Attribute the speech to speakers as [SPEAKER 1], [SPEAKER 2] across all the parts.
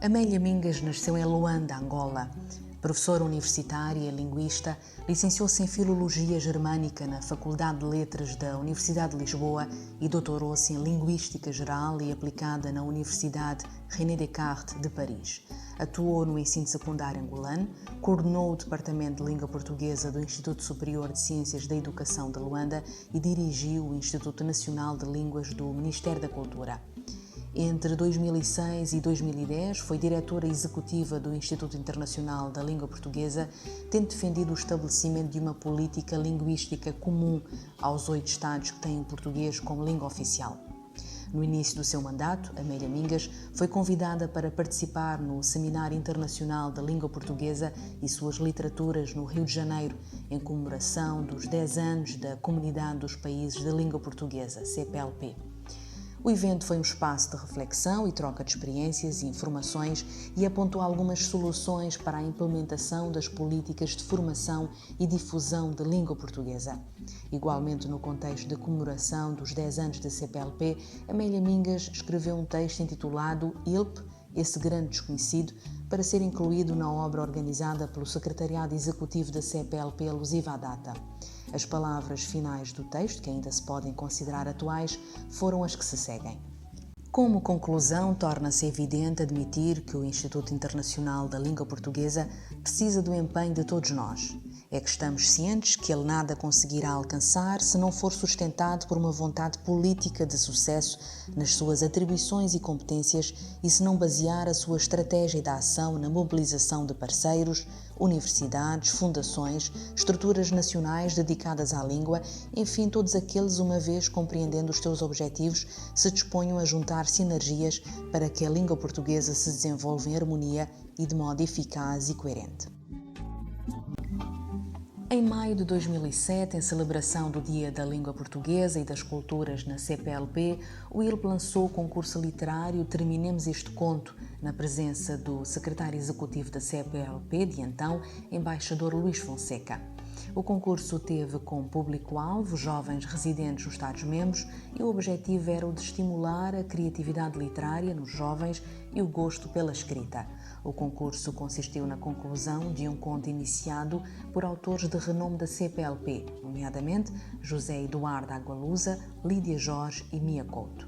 [SPEAKER 1] Amélia Mingas nasceu em Luanda, Angola. Professora universitária e linguista, licenciou-se em Filologia Germânica na Faculdade de Letras da Universidade de Lisboa e doutorou-se em Linguística Geral e Aplicada na Universidade René Descartes de Paris. Atuou no ensino secundário angolano, coordenou o Departamento de Língua Portuguesa do Instituto Superior de Ciências da Educação de Luanda e dirigiu o Instituto Nacional de Línguas do Ministério da Cultura. Entre 2006 e 2010, foi diretora executiva do Instituto Internacional da Língua Portuguesa, tendo defendido o estabelecimento de uma política linguística comum aos 8 Estados que têm o português como língua oficial. No início do seu mandato, Amélia Mingas foi convidada para participar no Seminário Internacional da Língua Portuguesa e suas literaturas no Rio de Janeiro, em comemoração dos 10 anos da Comunidade dos Países de Língua Portuguesa, CPLP. O evento foi um espaço de reflexão e troca de experiências e informações e apontou algumas soluções para a implementação das políticas de formação e difusão da língua portuguesa. Igualmente, no contexto da comemoração dos 10 anos da CPLP, Amélia Mingas escreveu um texto intitulado ILP, esse grande desconhecido, para ser incluído na obra organizada pelo Secretariado Executivo da CPLP alusiva à data. As palavras finais do texto, que ainda se podem considerar atuais, foram as que se seguem. Como conclusão, torna-se evidente admitir que o Instituto Internacional da Língua Portuguesa precisa do empenho de todos nós. É que estamos cientes que ele nada conseguirá alcançar se não for sustentado por uma vontade política de sucesso nas suas atribuições e competências e se não basear a sua estratégia de ação na mobilização de parceiros, universidades, fundações, estruturas nacionais dedicadas à língua, enfim, todos aqueles, uma vez compreendendo os seus objetivos, se disponham a juntar sinergias para que a língua portuguesa se desenvolva em harmonia e de modo eficaz e coerente. Em maio de 2007, em celebração do Dia da Língua Portuguesa e das Culturas na CPLP, o ILP lançou o concurso literário Terminemos este Conto, na presença do secretário executivo da CPLP, de então, embaixador Luís Fonseca. O concurso teve como público-alvo jovens residentes nos Estados-membros e o objetivo era o de estimular a criatividade literária nos jovens e o gosto pela escrita. O concurso consistiu na conclusão de um conto iniciado por autores de renome da CPLP, nomeadamente José Eduardo Agualusa, Lídia Jorge e Mia Couto.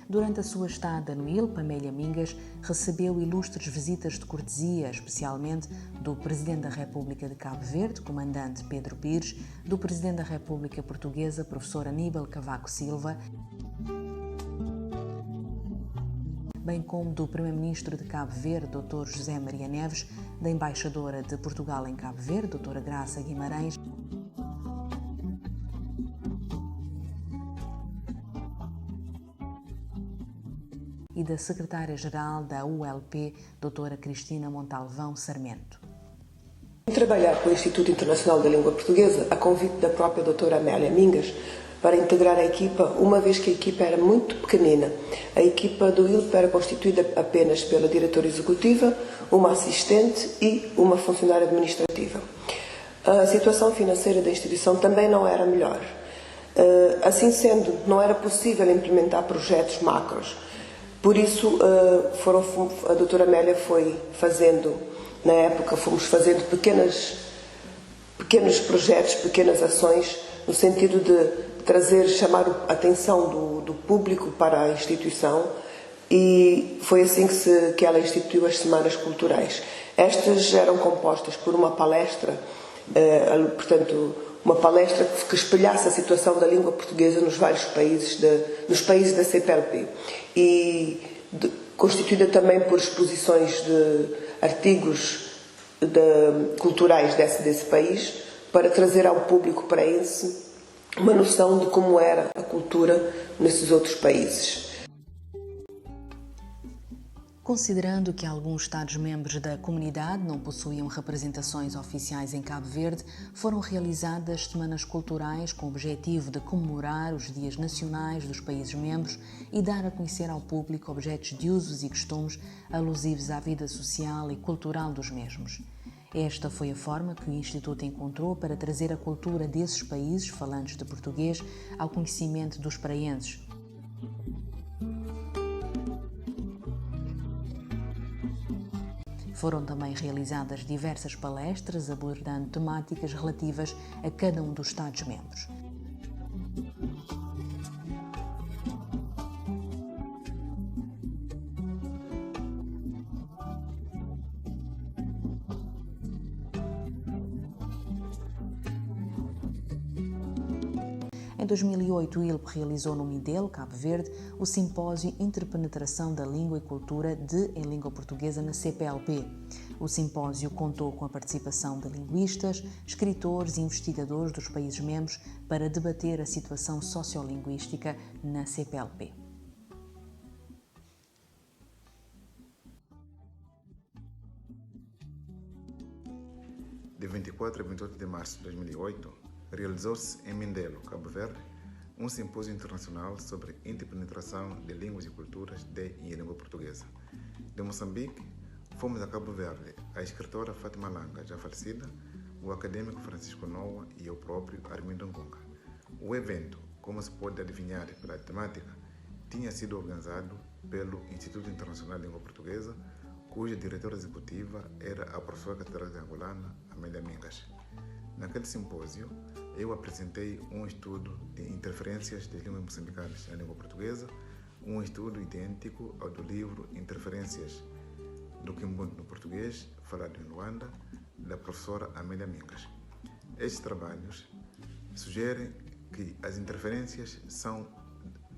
[SPEAKER 1] Durante a sua estada no ILP, Amélia Mingas recebeu ilustres visitas de cortesia, especialmente do Presidente da República de Cabo Verde, Comandante Pedro Pires, do Presidente da República Portuguesa, Professor Aníbal Cavaco Silva, bem como do Primeiro-Ministro de Cabo Verde, Dr. José Maria Neves, da Embaixadora de Portugal em Cabo Verde, Dra. Graça Guimarães, e da Secretária-Geral da ULP, Dra. Cristina Montalvão Sarmento.
[SPEAKER 2] Trabalhar com o Instituto Internacional da Língua Portuguesa a convite da própria doutora Amélia Mingas para integrar a equipa, uma vez que a equipa era muito pequenina. A equipa do ILP era constituída apenas pela diretora executiva, uma assistente e uma funcionária administrativa. A situação financeira da instituição também não era melhor. Assim sendo, não era possível implementar projetos macros. Por isso, a doutora Amélia foi fazendo, na época, fomos fazendo pequenos projetos, pequenas ações, no sentido de chamar a atenção do público para a instituição, e foi assim que ela instituiu as Semanas Culturais. Estas eram compostas por uma palestra, uma palestra que espelhasse a situação da língua portuguesa nos vários países, nos países da CPLP, e constituída também por exposições de artigos culturais desse país, para trazer ao público paraense uma noção de como era a cultura nesses outros países.
[SPEAKER 1] Considerando que alguns Estados-membros da comunidade não possuíam representações oficiais em Cabo Verde, foram realizadas semanas culturais com o objetivo de comemorar os dias nacionais dos países-membros e dar a conhecer ao público objetos de usos e costumes alusivos à vida social e cultural dos mesmos. Esta foi a forma que o Instituto encontrou para trazer a cultura desses países falantes de português ao conhecimento dos paraenses. Foram também realizadas diversas palestras abordando temáticas relativas a cada um dos Estados-membros. Em 2008, o ILP realizou no Mindelo, Cabo Verde, o simpósio Interpenetração da Língua e Cultura em Língua Portuguesa na CPLP. O simpósio contou com a participação de linguistas, escritores e investigadores dos países-membros para debater a situação sociolinguística na CPLP.
[SPEAKER 3] De 24 a 28 de março de 2008, realizou-se em Mindelo, Cabo Verde, um simpósio internacional sobre interpenetração de línguas e culturas de e em língua portuguesa. De Moçambique, fomos a Cabo Verde a escritora Fátima Langa, já falecida, o acadêmico Francisco Noa e eu próprio, Armindo Ngunga. O evento, como se pode adivinhar pela temática, tinha sido organizado pelo Instituto Internacional de Língua Portuguesa, cuja diretora executiva era a professora catedrática angolana Amélia Mingas. Naquele simpósio, eu apresentei um estudo de interferências das línguas moçambicanas na língua portuguesa, um estudo idêntico ao do livro Interferências do Kimbundu no português, falado em Luanda, da professora Amélia Mingas. Estes trabalhos sugerem que as interferências são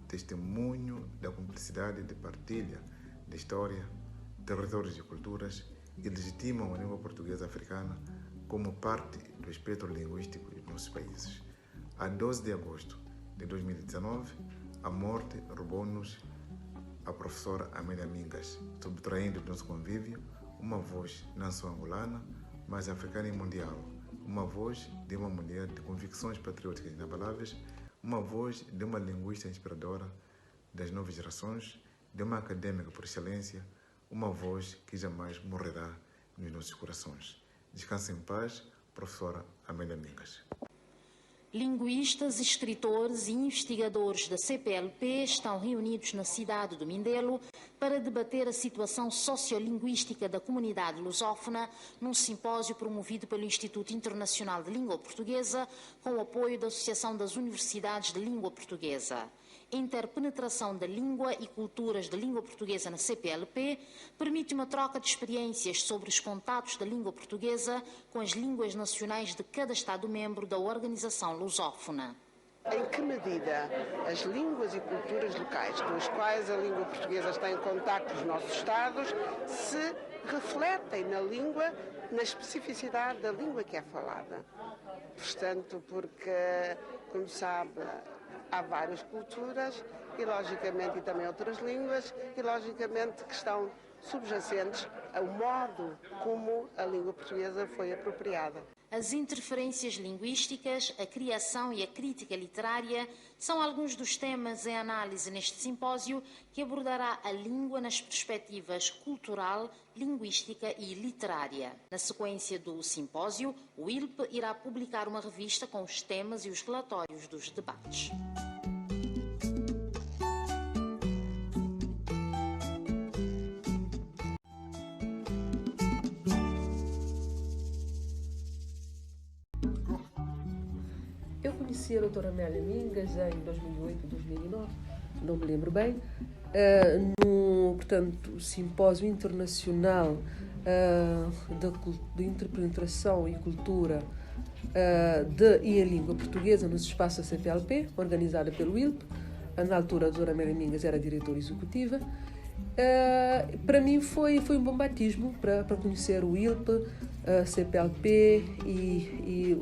[SPEAKER 3] testemunho da cumplicidade de partilha de história, territórios e culturas e legitimam a língua portuguesa africana como parte do espectro linguístico dos nossos países. A 12 de agosto de 2019, a morte roubou-nos a professora Amélia Mingas, subtraindo do nosso convívio uma voz não só angolana, mas africana e mundial, uma voz de uma mulher de convicções patrióticas inabaláveis, uma voz de uma linguista inspiradora das novas gerações, de uma acadêmica por excelência, uma voz que jamais morrerá nos nossos corações. Descanse em paz, professora Amélia Mingas.
[SPEAKER 4] Linguistas, escritores e investigadores da CPLP estão reunidos na cidade do Mindelo para debater a situação sociolinguística da comunidade lusófona num simpósio promovido pelo Instituto Internacional de Língua Portuguesa com o apoio da Associação das Universidades de Língua Portuguesa. Interpenetração da língua e culturas da língua portuguesa na CPLP permite uma troca de experiências sobre os contatos da língua portuguesa com as línguas nacionais de cada Estado-membro da organização lusófona.
[SPEAKER 5] Em que medida as línguas e culturas locais com as quais a língua portuguesa está em contacto nos nossos Estados se refletem na língua, na especificidade da língua que é falada? Portanto, porque, como sabe, há várias culturas e, logicamente, e também outras línguas e, logicamente, que estão subjacentes ao modo como a língua portuguesa foi apropriada.
[SPEAKER 4] As interferências linguísticas, a criação e a crítica literária são alguns dos temas em análise neste simpósio que abordará a língua nas perspectivas cultural, linguística e literária. Na sequência do simpósio, o ILP irá publicar uma revista com os temas e os relatórios dos debates.
[SPEAKER 6] Eu conheci a doutora Amélia Mingas em 2008, 2009, não me lembro bem, no, portanto, simpósio internacional de interpenetração e cultura e a língua portuguesa nos espaços da CPLP, organizada pelo ILP. Na altura, a doutora Amélia Mingas era diretora executiva. Para mim foi um bom batismo para conhecer o ILP, a CPLP e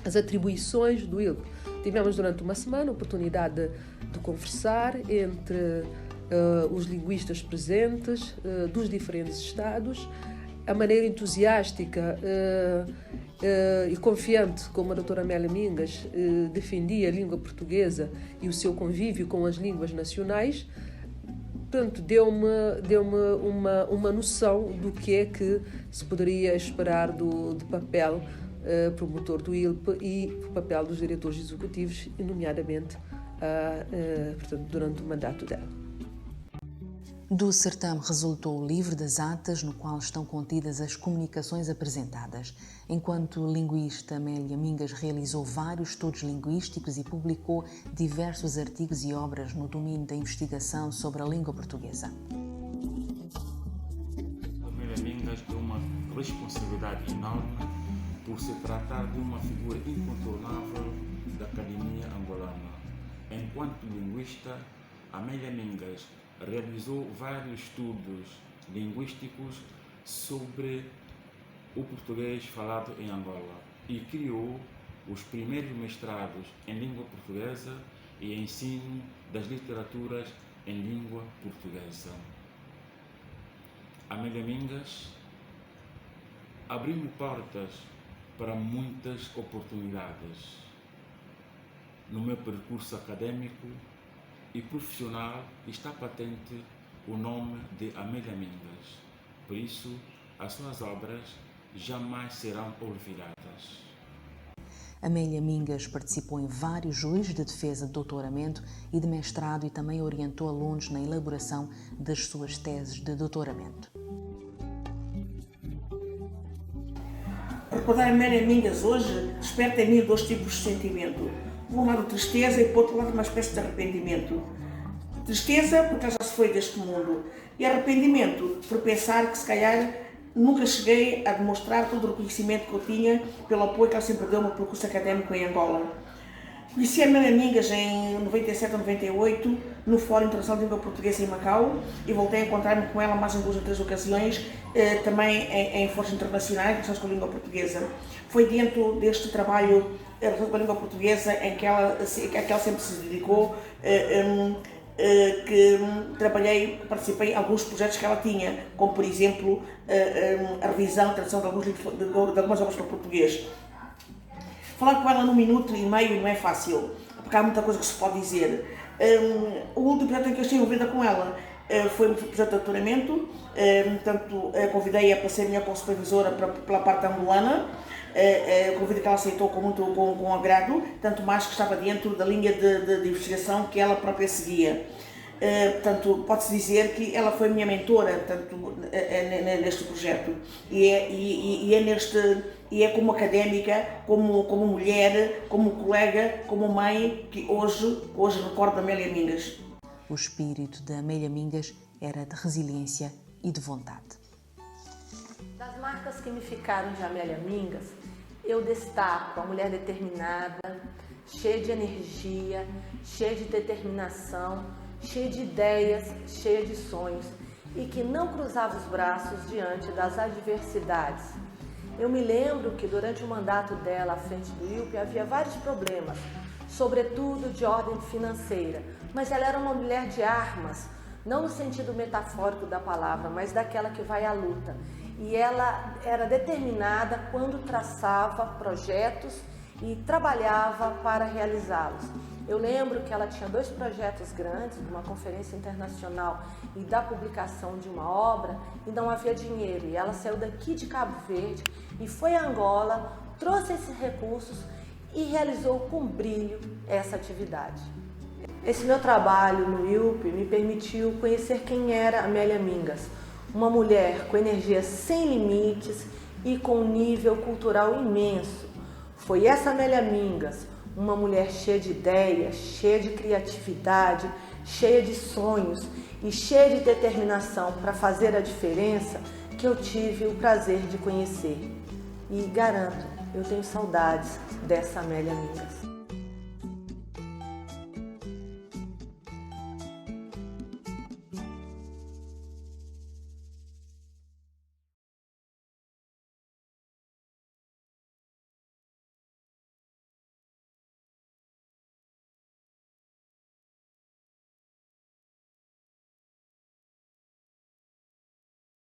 [SPEAKER 6] as atribuições do ILP. Tivemos durante uma semana a oportunidade de conversar entre os linguistas presentes dos diferentes estados, a maneira entusiástica e confiante como a doutora Amélia Mingas defendia a língua portuguesa e o seu convívio com as línguas nacionais. Portanto, deu-me uma noção do que é que se poderia esperar do papel promotor do ILP e o papel dos diretores executivos, nomeadamente portanto, durante o mandato dela.
[SPEAKER 1] Do certame resultou o livro das atas, no qual estão contidas as comunicações apresentadas. Enquanto linguista, Amélia Mingas realizou vários estudos linguísticos e publicou diversos artigos e obras no domínio da investigação sobre a língua portuguesa.
[SPEAKER 7] Amélia Mingas tem uma responsabilidade enorme por se tratar de uma figura incontornável da academia angolana. Enquanto linguista, Amélia Mingas realizou vários estudos linguísticos sobre o português falado em Angola e criou os primeiros mestrados em língua portuguesa e ensino das literaturas em língua portuguesa. Amélia Mingas abriu-me portas para muitas oportunidades no meu percurso acadêmico e profissional. Está patente o nome de Amélia Mingas. Por isso, as suas obras jamais serão olvidadas.
[SPEAKER 1] Amélia Mingas participou em vários júris de defesa de doutoramento e de mestrado e também orientou alunos na elaboração das suas teses de doutoramento.
[SPEAKER 8] Recordar Amélia Mingas hoje desperta em mim dois tipos de sentimento. Por um lado tristeza e por outro lado uma espécie de arrependimento. Tristeza porque ela já se foi deste mundo e arrependimento por pensar que se calhar nunca cheguei a demonstrar todo o reconhecimento que eu tinha pelo apoio que ela sempre deu ao meu percurso académico em Angola. Conheci a Amélia Mingas em 97 ou 98 no Fórum Internacional de Língua Portuguesa em Macau e voltei a encontrar-me com ela mais em 2 ou 3 ocasiões, também em fóruns internacionais com a língua portuguesa. Foi dentro deste trabalho relacionado com a língua portuguesa em que ela sempre se dedicou, que participei em alguns projetos que ela tinha, como por exemplo a revisão, a tradução de algumas obras para o português. Falar com ela num minuto e meio não é fácil, porque há muita coisa que se pode dizer. O último projeto em que eu estive envolvida com ela foi um projeto de doutoramento, portanto convidei-a para ser minha co-supervisora pela parte angolana, convite que ela aceitou com agrado, tanto mais que estava dentro da linha de investigação que ela própria seguia. Portanto, pode-se dizer que ela foi minha mentora neste projeto e é como académica, como mulher, como colega, como mãe que hoje recordo Amélia Mingas.
[SPEAKER 1] O espírito de Amélia Mingas era de resiliência e de vontade.
[SPEAKER 9] Das marcas que me ficaram de Amélia Mingas, eu destaco a mulher determinada, cheia de energia, cheia de determinação, cheia de ideias, cheia de sonhos e que não cruzava os braços diante das adversidades. Eu me lembro que durante o mandato dela à frente do ILP havia vários problemas, sobretudo de ordem financeira, mas ela era uma mulher de armas, não no sentido metafórico da palavra, mas daquela que vai à luta. E ela era determinada quando traçava projetos e trabalhava para realizá-los. Eu lembro que ela tinha 2 projetos grandes, uma conferência internacional e da publicação de uma obra, e não havia dinheiro. E ela saiu daqui de Cabo Verde e foi a Angola, trouxe esses recursos e realizou com brilho essa atividade. Esse meu trabalho no ILP me permitiu conhecer quem era Amélia Mingas, uma mulher com energia sem limites e com um nível cultural imenso. Foi essa Amélia Mingas, uma mulher cheia de ideias, cheia de criatividade, cheia de sonhos e cheia de determinação para fazer a diferença, que eu tive o prazer de conhecer. E garanto, eu tenho saudades dessa Amélia Mingas.